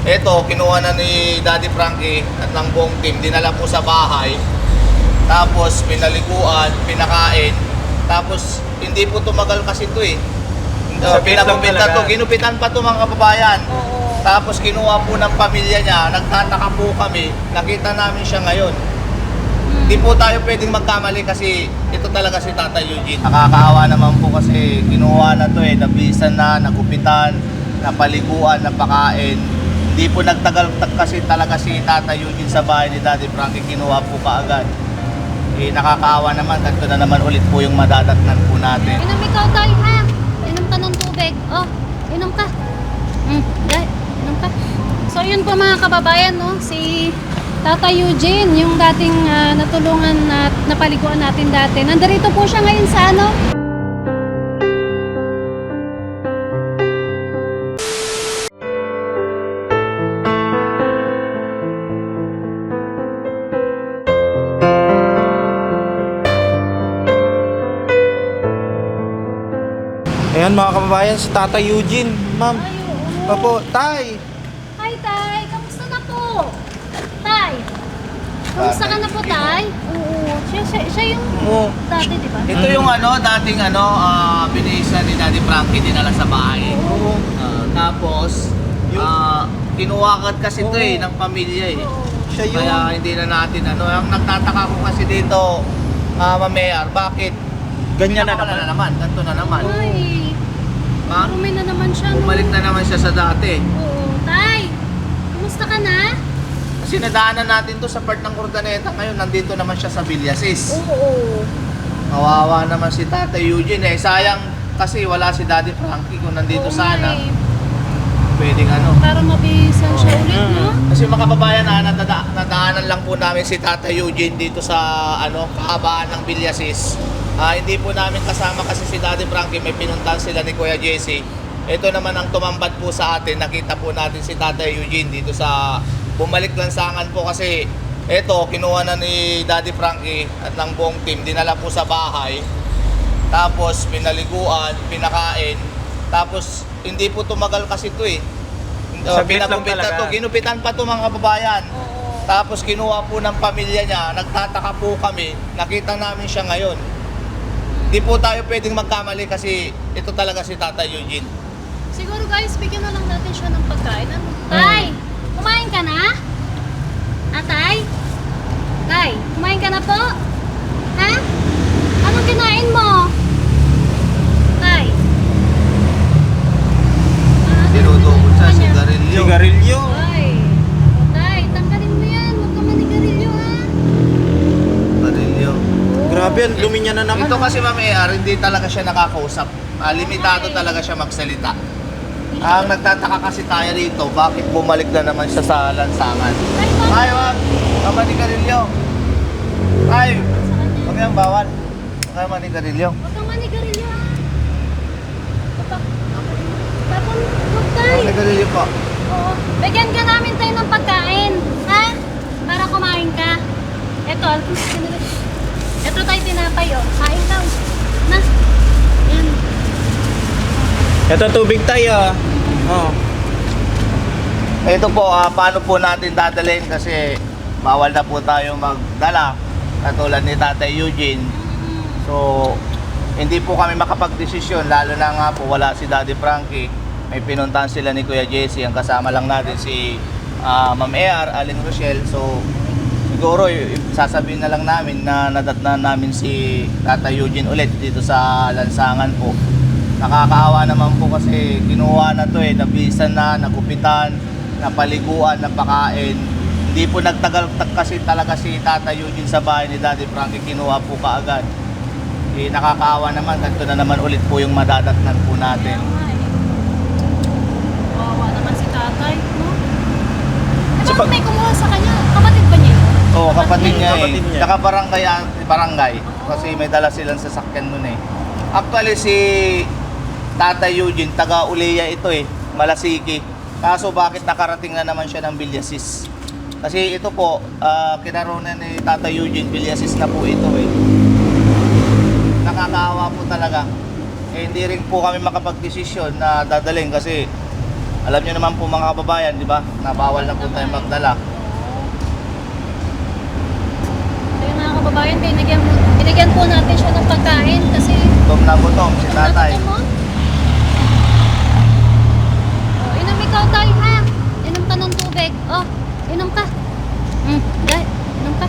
Ito, kinuha na ni Daddy Frankie at ng buong team. Dinala po sa bahay. Tapos, pinaliguan, pinakain. Tapos, hindi po tumagal kasi ito eh. Pinagupitan to. Ginupitan pa to mga kababayan. Oo. Tapos, kinuha po ng pamilya niya. Nagtataka po kami. Nakita namin siya ngayon. Hindi po tayo pwedeng magkamali kasi ito talaga si Tatay Eugene. Nakakaawa naman po kasi kinuha na to eh. Nabisan na, nagupitan, napaliguan, napakain. Hindi po nagtagal kasi talaga si Tatay Eugene sa bahay ni Daddy Frankie, kinuha po kaagad. Eh, nakakaawa naman, ganito na naman ulit po yung madadatnan po natin. Inom ikaw tayo ha. Inom ka ng tubig. Oh, inom ka. Dahil, inom ka. So yun po mga kababayan, no? Si Tatay Eugene, yung dating natulungan at napaliguan natin dati. Nandarito po siya ngayon sa ano? Ayan mga kababayan, si Tatay Eugene. Ma'am. Ay, oo. Opo, Tay. Hi, Tay. Kamusta na po? Tay. Kamusta ka na po, Tay? Oo. Siya yung Oo. dati, di ba? Ito yung dating binisa ni Daddy Frankie, dinala sa bahay. Oo. Tapos, kinuha kasi ito eh, ng pamilya eh. Siya yung... Kaya hindi na natin Ang nagtataka ko kasi dito, Mayor, bakit? Ganyan na Pinakawala naman. Ganito na naman. Ay, Ha? marumi na naman siya, no? Bumalik na naman siya sa dati. Oo. Tay, kumusta ka na? Kasi nadaanan natin to sa part ng Urdaneta. Ngayon, nandito naman siya sa Villasis. Oo. Kawawa naman si Tatay Eugene eh. Sayang kasi wala si Daddy Frankie. Kung nandito Oo sana, nga eh. pwedeng Para mabisan siya ulit, no? Kasi mga kababayan, nadaanan lang po namin si Tatay Eugene dito sa kahabaan ng Villasis. Hindi po namin kasama kasi si Daddy Frankie, may pinuntahan sila ni Kuya Jesse. Ito naman ang tumambad po sa atin. Nakita po natin si Tatay Eugene dito sa bumalik lansangan po kasi ito, kinuha na ni Daddy Frankie at ng buong team. Dinala po sa bahay. Tapos pinaliguan, pinakain. Tapos hindi po tumagal kasi ito eh. Saglit lang Pinagupitan talaga. to. Ginupitan pa to mga kababayan. Oo. Tapos kinuha po ng pamilya niya. Nagtataka po kami. Nakita namin siya ngayon. Hindi po tayo pwedeng magkamali kasi ito talaga si Tatay Eugene. Siguro guys, bigyan na lang natin siya ng pagkain. Ano? Tay, kumain ka na? Tay? Tay, kumain ka na po? Ha? Anong kinain mo? Tay? Dinudukot sa kanya? sigarilyo. Sigarilyo. Ay, Tay, tanggalin mo yan. Huwag ka manigarilyo, ha? Sigarilyo. Grabe, ang dumi niya na naman. Ito kasi Mayor, hindi talaga siya nakakausap. Limitado talaga siya magsalita. Ang nagtataka kasi tayo rito, bakit bumalik na naman siya sa lansangan? Tay, bakit? Ay, wag! Kamanigarilyo. Ay! Huwag yan, bawal. Kamanigarilyo. Huwag kang manigarilyo, ha? Tapon, huwag, Tay. Kamanigarilyo po. Oo. Bigyan ka namin tayo ng pagkain, ha? Para kumain ka. Ito, ito tayo tinapay, oh. Kain ka. Na. Yan. Ito tubig tayo. Oh. Ito po, paano po natin dadalhin kasi bawal na po tayo magdala katulad ni Tatay Eugene. So, hindi po kami makapag-desisyon lalo na nga po wala si Daddy Frankie. May pinuntahan sila ni Kuya Jesse. Ang kasama lang natin si Ma'am Ear, Aling Rochelle. So, siguro sasabihin na lang namin na nadatnan namin si Tatay Eugene ulit dito sa lansangan po. Nakakaawa naman po kasi kinuha na to eh, nabisan na, nagupitan, napaliguan, napakain. Hindi po nagtagal kasi talaga si Tatay Eugene sa bahay ni Daddy Frankie, kinuha po kaagad. Eh, nakakaawa naman, ganito na naman ulit po yung madadatnan po natin. Kawawa naman si tatay, no? Eh, So, bakit pag- may kumuha sa kanya? Kapatid ba niya yun? Oo, kapatid niya eh. Kapatid niya. Tsaka barangay. Kasi may dala silang sasakyan nun eh. Actually si Tatay Eugene, taga Uleya ito eh, Malasiki. Kaso bakit nakarating na naman siya ng Villasis? Kasi ito po, kinaronan ni Tatay Eugene, Villasis na po ito eh. Nakakaawa po talaga. Eh, hindi rin po kami makapag-desisyon na dadalhin kasi Alam niyo naman po mga kababayan, di ba? Na bawal na po tayo magdala. So yung mga kababayan, binigyan po natin siya ng pagkain kasi Gutom na gutom si tatay. nagutom mo. Oh, inom ikaw tayo ha. Inom ka ng tubig. Oh, inom ka. Dahil, inom ka.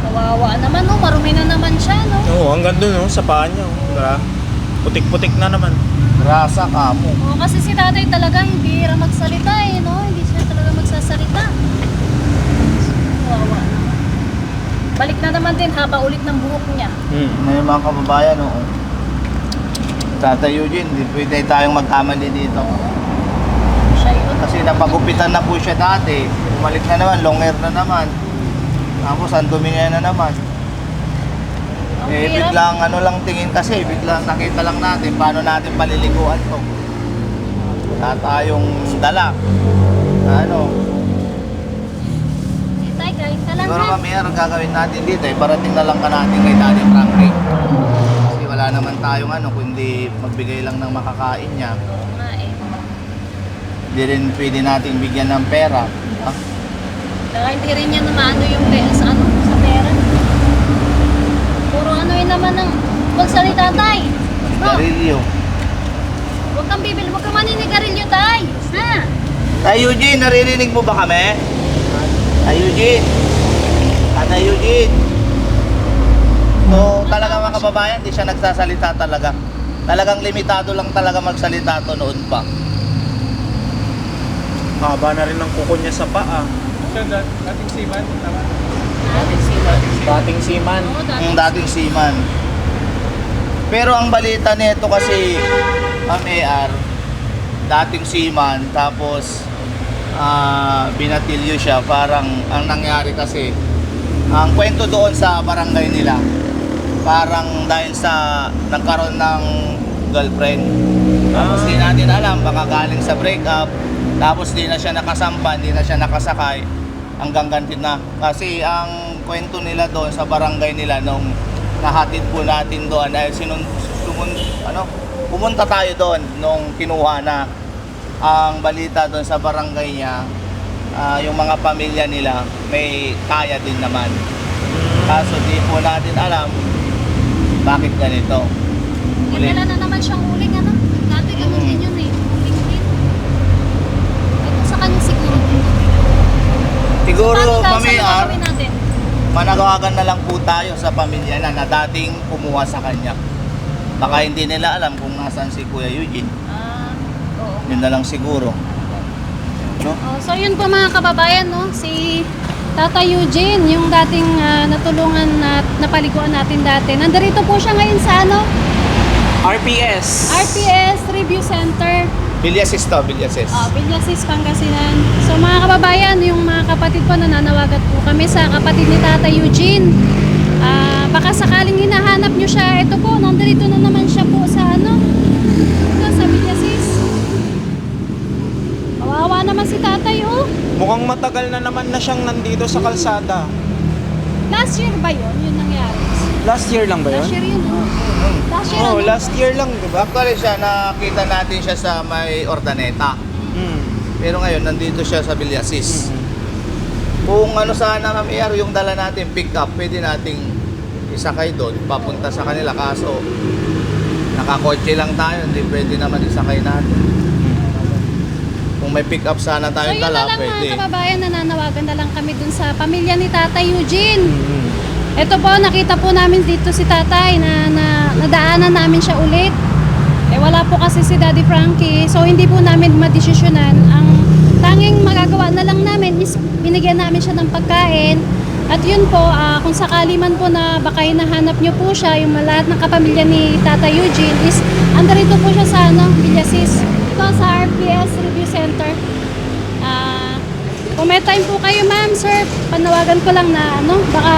Kawawa naman oh, marumi na naman siya no. Oo, hanggang dun, sa paa niya. Diba? Putik-putik na naman. Rasa ka mo. Oo, kasi si tatay talaga hindi bihira magsalita eh, no? Hindi siya talaga magsasalita. Kawawa naman. Balik na naman din, haba ulit ng buhok niya. Ngayon mga kababayan, oo. Tatay Eugene, hindi pwede tayong magkamali dito. Siya yun. Kasi napagupitan na po siya dati. Bumalik na naman, long hair na naman. Tapos ang dumi ngayon na naman. Ang Eh, hirap. biglang ano lang tingin kasi, biglang nakita lang natin paano natin paliliguan to. Wala tayong dala. Ano, Eh, tay, kain ka lang siguro ha. kami ang gagawin natin dito eh, parating na lang ka natin kay Daddy Frankie. Kasi wala naman tayong ano, kundi magbigay lang ng makakain niya. Oo nga eh. Hindi rin pwede nating bigyan ng pera. Ah, Saka hindi rin niya na maano yung sa ano, sa pera. Puro ano yun naman ng pagsalita tay. No? Garilyo. Huwag kang bibili, huwag kang maninigarilyo tay. Ha? Tay Eugene, naririnig mo ba kami? Tay Eugene. Tay Eugene. So, talaga mga kababayan, di siya nagsasalita talaga. Talagang limitado lang talaga magsalita to noon pa. Haba na rin ang kuko niya sa paa. Siya dating seaman, tama? Dating seaman. Oo, Yung dating seaman. Pero ang balita nito kasi, Ma'am AR, dating seaman, tapos binatilyo siya. Parang ang nangyari kasi, ang kwento doon sa barangay nila, parang dahil sa nagkaroon ng girlfriend. Tapos di natin alam, baka galing sa breakup, tapos di na siya nakasampa, di na siya nakasakay, hanggang ganti na. Kasi ang kwento nila doon sa barangay nila nung nahatid po natin doon dahil pumunta tayo doon nung kinuha na ang balita doon sa barangay niya, yung mga pamilya nila may kaya din naman. Kaso di po natin alam bakit ganito. May dala na naman siyang uling, ano? Dati ganun din yun eh. Uling din. Ito sa kanya siguro. Siguro, Paano tayo, Mami saan AR, gagawin natin? managawagan na lang po tayo sa pamilya na dating kumuha sa kanya. Baka hindi nila alam kung nasaan si Kuya Eugene. Oo. Yun na lang siguro. No? Oh, so yun po mga kababayan, no? Si Tata Eugene, yung dating natulungan na napaliguan natin dati. Nandarito po siya ngayon sa ano? RPS. RPS Review Center. Bilyasis to, Bilyasis. Villasis, Pangasinan. So mga kababayan, yung mga kapatid po nananawagan po kami sa kapatid ni Tata Eugene. Baka sakaling hinahanap nyo siya, ito po, nandito na naman siya po sa ano? Ito, sa Villasis. Kawawa naman si tatay, oh. Mukhang matagal na naman na siyang nandito sa kalsada. Last year ba yun? Yun nangyari? Last year lang ba Last year yun, oh. Last year, Oh, ano? last year lang, di ba? Actually siya, nakita natin siya sa may Ordaneta. Pero ngayon, nandito siya sa Bilyasis. Kung ano sana Ma'am AR, yung dala natin pick up, pwede nating isakay doon, papunta sa kanila. Kaso, nakakotse lang tayo, hindi pwede naman isakay natin. Kung may pick up sana So tayong yun na dala, lang pwede. mga kababayan, nananawagan na lang kami dun sa pamilya ni Tata Eugene. Ito po, nakita po namin dito si tatay na nadaanan namin siya ulit. Eh wala po kasi si Daddy Frankie, so hindi po namin madesisyonan. Ang tanging magagawa na lang namin is binigyan namin siya ng pagkain. At yun po, kung sakali man po na baka hinahanap nyo po siya, yung lahat ng kapamilya ni Tata Eugene is andarito po siya sa Villasis. Ito sa RPS Review Center. Kung may time po kayo ma'am, sir, panawagan ko lang na baka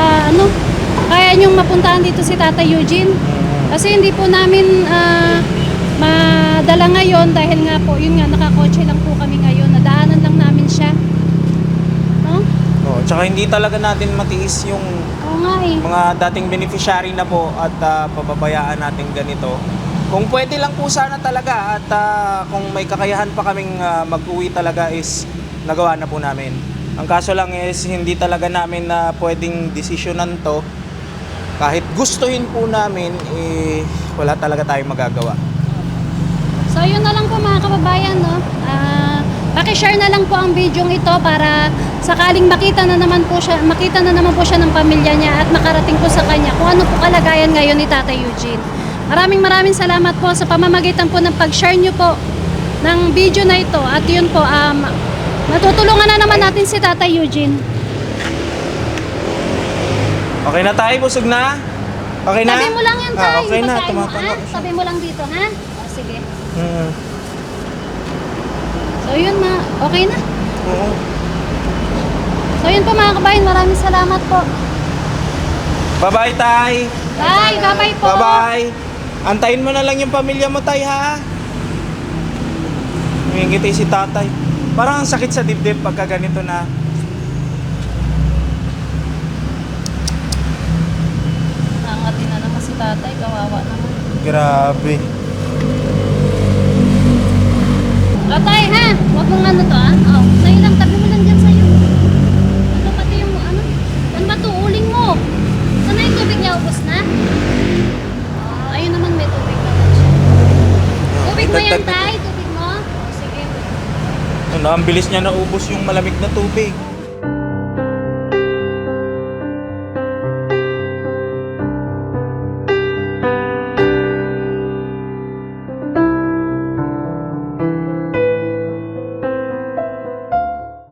kaya nyong mapuntahan dito si Tata Eugene. Kasi hindi po namin madala ngayon dahil nga po, yun nga, nakakotse lang po kami ngayon. Nadaanan lang namin siya. No? Oh, tsaka hindi talaga natin matiis yung Oo nga eh. mga dating beneficiary na po at pababayaan natin ganito. Kung pwede lang po sana talaga at kung may kakayahan pa kaming mag-uwi talaga is nagawa na po namin. Ang kaso lang is hindi talaga namin na pwedeng desisyonan to. Kahit gustuhin po namin, wala talaga tayong magagawa. So yun na lang po mga kababayan, no? Paki-share na lang po ang video ito para sakaling makita na naman po siya ng pamilya niya at makarating po sa kanya kung ano po kalagayan ngayon ni Tatay Eugene. Maraming salamat po sa pamamagitan po ng pag-share niyo po ng video na ito. At yun po, natutulungan na naman natin si Tatay Eugene. Okay na tayo, busog na? Okay na? Tabi mo lang yan, Tay. Okay na, Pagkain mo, tumatanda siya. Tabi mo lang dito, ha? O, sige. Hmm. So yun, okay na. Oo. So yun po mga kabayan, maraming salamat po. Bye-bye, Tay. Bye, bye-bye po. Bye-bye. Antayin mo na lang yung pamilya mo, Tay, ha? Humingiti si Tatay. Parang ang sakit sa dibdib pagka ganito na. Nangatin na naman si Tatay, kawawa naman. Grabe. Tatay, ha? Huwag mong ano to, ha? Oh, sa'yo lang, tabi mo lang dyan sa'yo. Ano pati yung, ano ba to? Uling mo. Sana yung tubig niya, ubos na? Ayun naman, may tubig naman siya. Tubig mo yan, Tay? Tubig mo? Oh, sige. Ano, ang bilis niya naubos yung malamig na tubig.